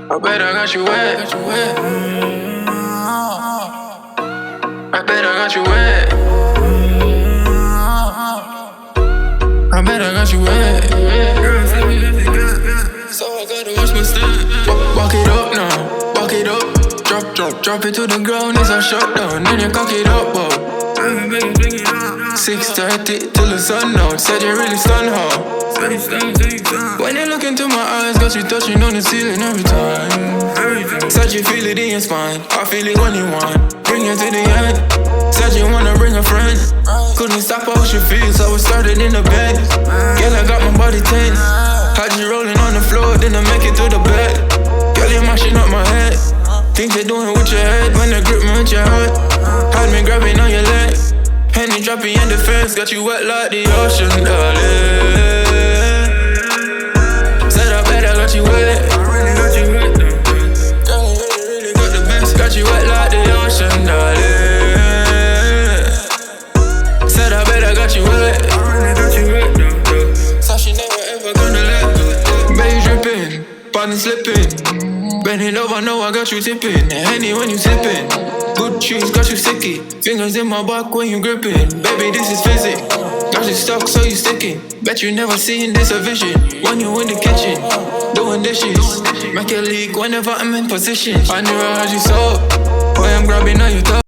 I bet I got you wet. I bet I got you wet. I bet I got you wet. So I gotta watch my step. Walk it up now, walk it up. Drop it to the ground, it's a shutdown. Then you cock it up, whoa. 6:30 till the sun out. Said you really stun hard. When you look into my eyes, got you touching on the ceiling every time. Said you feel it in your spine, I feel it when you want. Bring it to the end. Said you wanna bring a friend. Couldn't stop how she feels, so we started in the bed. Girl, I got my body tense. Had you rolling on the floor, then I make it to the bed. Girl, you mashing up my head. Things you're doing with your head when I grip me with your heart. Had me grabbing on your leg. Penny dropping in the fence, got you wet like the ocean, darling. Said I bet I got you wet. I really got you wet, girl, I really got the best. Got you wet like the ocean, darling. Said I bet I got you wet. I really got you wet, so she never ever gonna let go. Baby dripping, body slipping. Bending over, know I got you tipping. Henny when you sipping. Good shoes, got you sticky. Fingers in my back when you gripping. Baby, this is physics. Got you stuck, so you sticking. Bet you never seen this a vision. When you in the kitchen, doing dishes. Make a leak whenever I'm in position. I knew I had you so. Boy, I'm grabbing on your top.